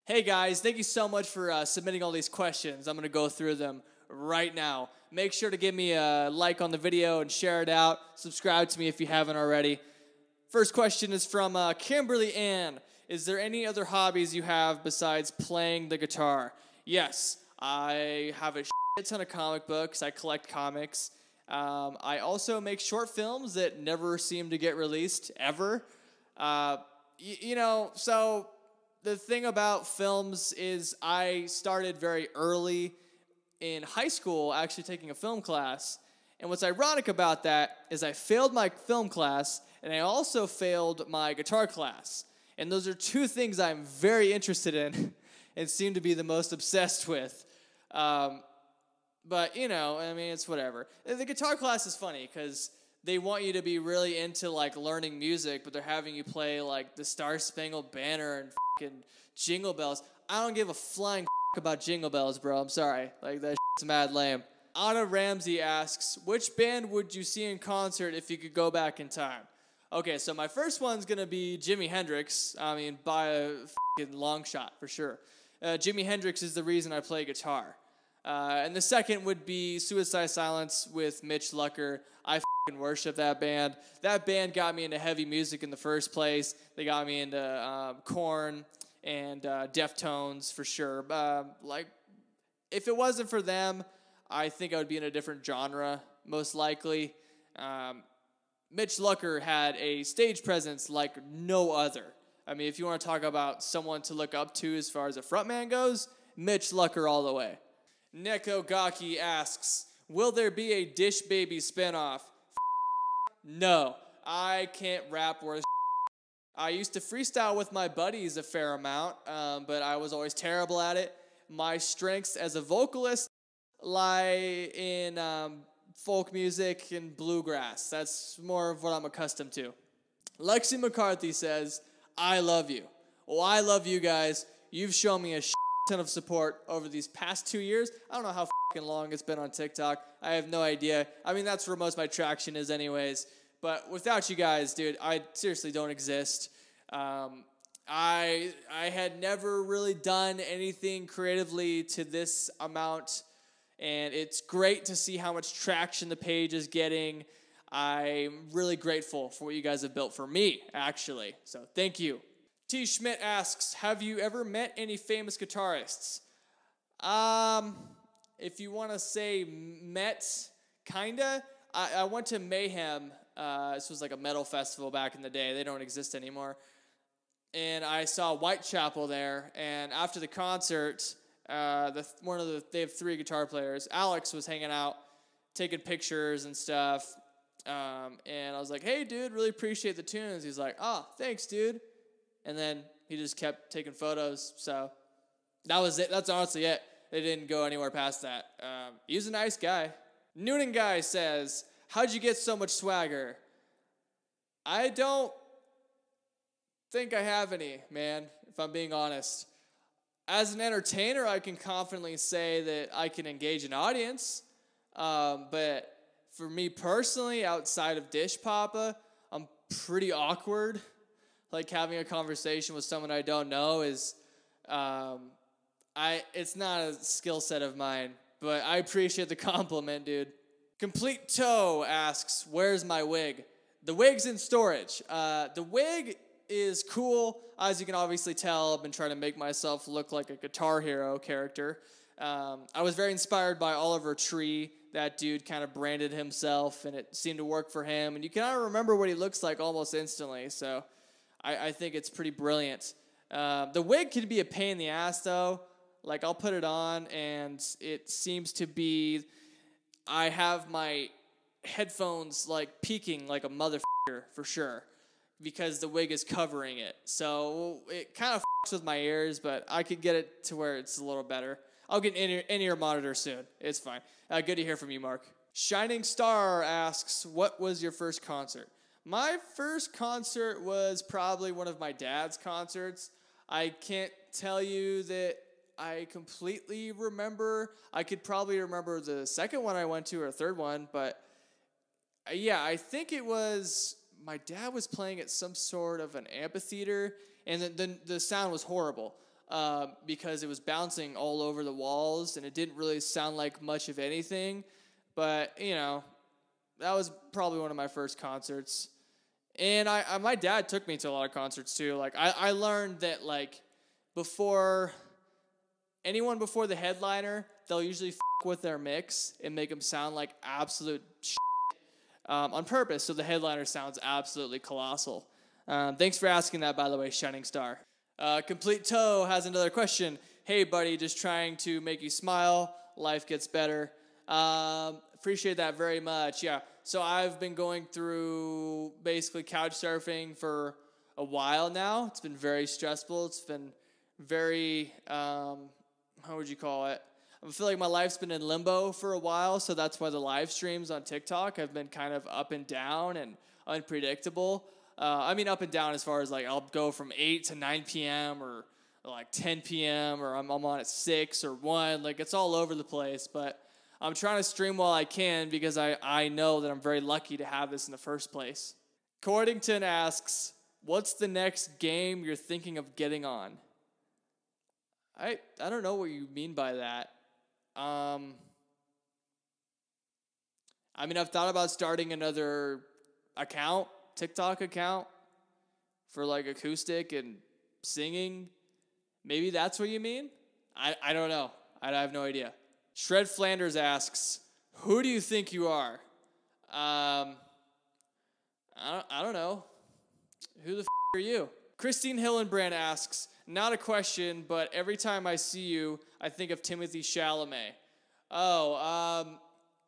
Hey guys, thank you so much for submitting all these questions. I'm going to go through them right now. Make sure to give me a like on the video and share it out. Subscribe to me if you haven't already. First question is from Kimberly Ann. Is there any other hobbies you have besides playing the guitar? Yes, I have a shit ton of comic books. I collect comics. I also make short films that never seem to get released, ever. So the thing about films is I started very early in high school actually taking a film class. And what's ironic about that is I failed my film class and I also failed my guitar class. And those are two things I'm very interested in and seem to be the most obsessed with. But, it's whatever. The guitar class is funny because they want you to be really into, learning music, but they're having you play, the Star Spangled Banner and fucking Jingle Bells. I don't give a flying about Jingle Bells, bro. I'm sorry. That shit's mad lame. Anna Ramsey asks, which band would you see in concert if you could go back in time? Okay, so my first one's going to be Jimi Hendrix. By a fucking long shot, for sure. Jimi Hendrix is the reason I play guitar. And the second would be Suicide Silence with Mitch Lucker. I worship that band. That band got me into heavy music in the first place. They got me into Korn and Deftones for sure. If it wasn't for them, I think I would be in a different genre, most likely. Mitch Lucker had a stage presence like no other. If you want to talk about someone to look up to as far as a frontman goes, Mitch Lucker all the way. Neko Gaki asks, will there be a Dish Baby spinoff? No, I can't rap worth. I used to freestyle with my buddies a fair amount, but I was always terrible at it. My strengths as a vocalist lie in folk music and bluegrass. That's more of what I'm accustomed to. Lexi McCarthy says, I love you. Well, I love you guys. You've shown me a ton of support over these past 2 years. I don't know how long it's been on TikTok. I have no idea. That's where most of my traction is anyways. But without you guys, dude, I seriously don't exist. I had never really done anything creatively to this amount, and it's great to see how much traction the page is getting. I'm really grateful for what you guys have built for me, actually. So thank you. T. Schmidt asks, have you ever met any famous guitarists? If you want to say met, kinda. I went to Mayhem. This was like a metal festival back in the day. They don't exist anymore. And I saw Whitechapel there. And after the concert, they have 3 guitar players. Alex was hanging out, taking pictures and stuff. And I was like, hey, dude, really appreciate the tunes. He's like, oh, thanks, dude. And then he just kept taking photos. So that was it. That's honestly it. They didn't go anywhere past that. He was a nice guy. Noonan Guy says, how'd you get so much swagger? I don't think I have any, man, if I'm being honest. As an entertainer, I can confidently say that I can engage an audience. But for me personally, outside of Dish Papa, I'm pretty awkward. Having a conversation with someone I don't know is, it's not a skill set of mine, but I appreciate the compliment, dude. Complete Toe asks, where's my wig? The wig's in storage. The wig is cool. As you can obviously tell, I've been trying to make myself look like a Guitar Hero character. I was very inspired by Oliver Tree. That dude kind of branded himself, and it seemed to work for him. And you kind of remember what he looks like almost instantly, so I think it's pretty brilliant. The wig can be a pain in the ass, though. I'll put it on, and it seems to be, I have my headphones, peaking like a motherfucker, for sure, because the wig is covering it. So it kind of fucks with my ears, but I could get it to where it's a little better. I'll get an in-ear monitor soon. It's fine. Good to hear from you, Mark. Shining Star asks, what was your first concert? My first concert was probably one of my dad's concerts. I can't tell you that I completely remember. I could probably remember the second one I went to or third one, but yeah, I think it was my dad was playing at some sort of an amphitheater, and the sound was horrible because it was bouncing all over the walls, and it didn't really sound like much of anything. But, that was probably one of my first concerts. And my dad took me to a lot of concerts, too. Like, I learned that, like, before the headliner, they'll usually with their mix and make them sound like absolute shit on purpose, so the headliner sounds absolutely colossal. Thanks for asking that, by the way, Shining Star. Complete Toe has another question. Hey, buddy, just trying to make you smile. Life gets better. Appreciate that very much. Yeah, so I've been going through basically couch surfing for a while now. It's been very stressful. It's been very, how would you call it? I feel like my life's been in limbo for a while, so that's why the live streams on TikTok have been kind of up and down and unpredictable. I mean up and down as far as like I'll go from 8 to 9 p.m. or like 10 p.m. or I'm on at 6 or 1. Like it's all over the place, but I'm trying to stream while I can because I know that I'm very lucky to have this in the first place. Cordington asks, what's the next game you're thinking of getting on? I don't know what you mean by that. I mean, I've thought about starting another TikTok account for like acoustic and singing. Maybe that's what you mean? I don't know. I have no idea. Shred Flanders asks, who do you think you are? I don't know. Who the are you? Christine Hillenbrand asks, not a question, but every time I see you, I think of Timothée Chalamet.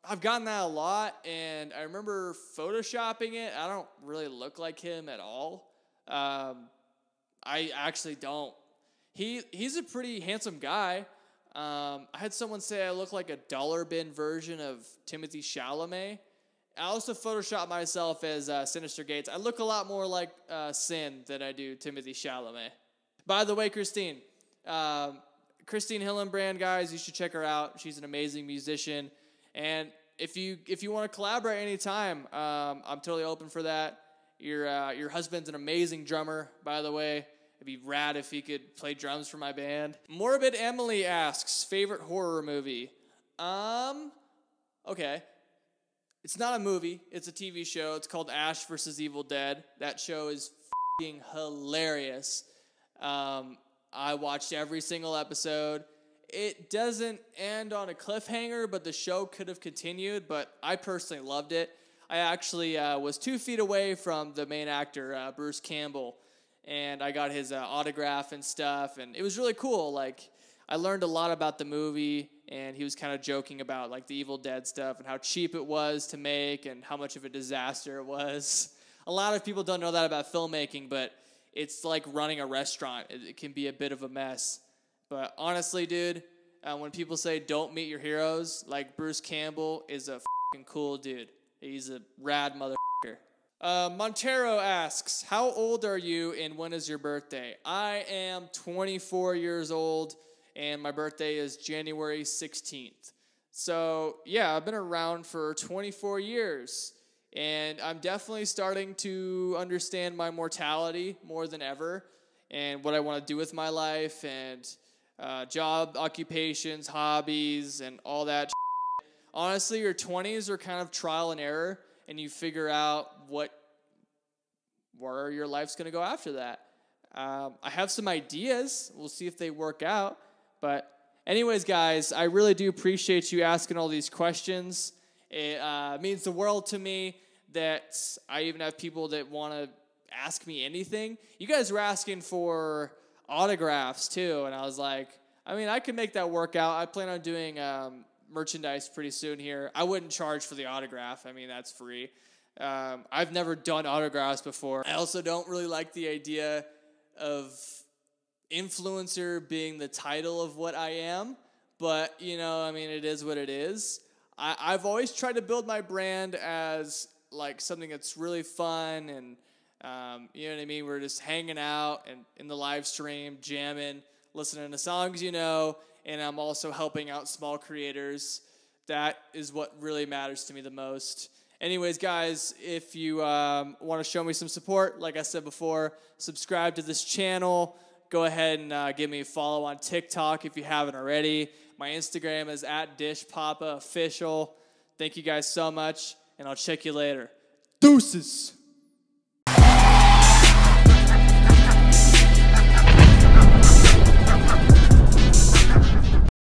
I've gotten that a lot, and I remember photoshopping it. I don't really look like him at all. I actually don't. He's a pretty handsome guy. I had someone say I look like a dollar bin version of Timothée Chalamet. I also photoshopped myself as Sinister Gates. I look a lot more like Sin than I do Timothée Chalamet. By the way, Christine Hillenbrand, guys, you should check her out. She's an amazing musician. And if you want to collaborate anytime, I'm totally open for that. Your husband's an amazing drummer, by the way. It'd be rad if he could play drums for my band. Morbid Emily asks, favorite horror movie? Okay. It's not a movie. It's a TV show. It's called Ash vs. Evil Dead. That show is f***ing hilarious. I watched every single episode. It doesn't end on a cliffhanger, but the show could have continued, but I personally loved it. I actually was 2 feet away from the main actor, Bruce Campbell, and I got his autograph and stuff, and it was really cool. Like, I learned a lot about the movie, and he was kind of joking about like the Evil Dead stuff and how cheap it was to make and how much of a disaster it was. A lot of people don't know that about filmmaking, but it's like running a restaurant. It can be a bit of a mess. But honestly, dude, when people say don't meet your heroes, like Bruce Campbell is a fucking cool dude. He's a rad motherfucker. Montero asks, how old are you and when is your birthday? I am 24 years old and my birthday is January 16th. So, yeah, I've been around for 24 years. And I'm definitely starting to understand my mortality more than ever and what I want to do with my life and job, occupations, hobbies, and all that. Honestly, your 20s are kind of trial and error, and you figure out where your life's going to go after that. I have some ideas. We'll see if they work out. But anyways, guys, I really do appreciate you asking all these questions. It means the world to me that I even have people that want to ask me anything. You guys were asking for autographs, too, and I was like, I mean, I could make that work out. I plan on doing merchandise pretty soon here. I wouldn't charge for the autograph. I mean, that's free. I've never done autographs before. I also don't really like the idea of influencer being the title of what I am, but, I mean, it is what it is. I've always tried to build my brand as, like, something that's really fun and, you know what I mean? We're just hanging out and in the live stream, jamming, listening to songs, and I'm also helping out small creators. That is what really matters to me the most. Anyways, guys, if you want to show me some support, like I said before, subscribe to this channel. Go ahead and give me a follow on TikTok if you haven't already. My Instagram is @DishPapaOfficial. Thank you guys so much, and I'll check you later. Deuces!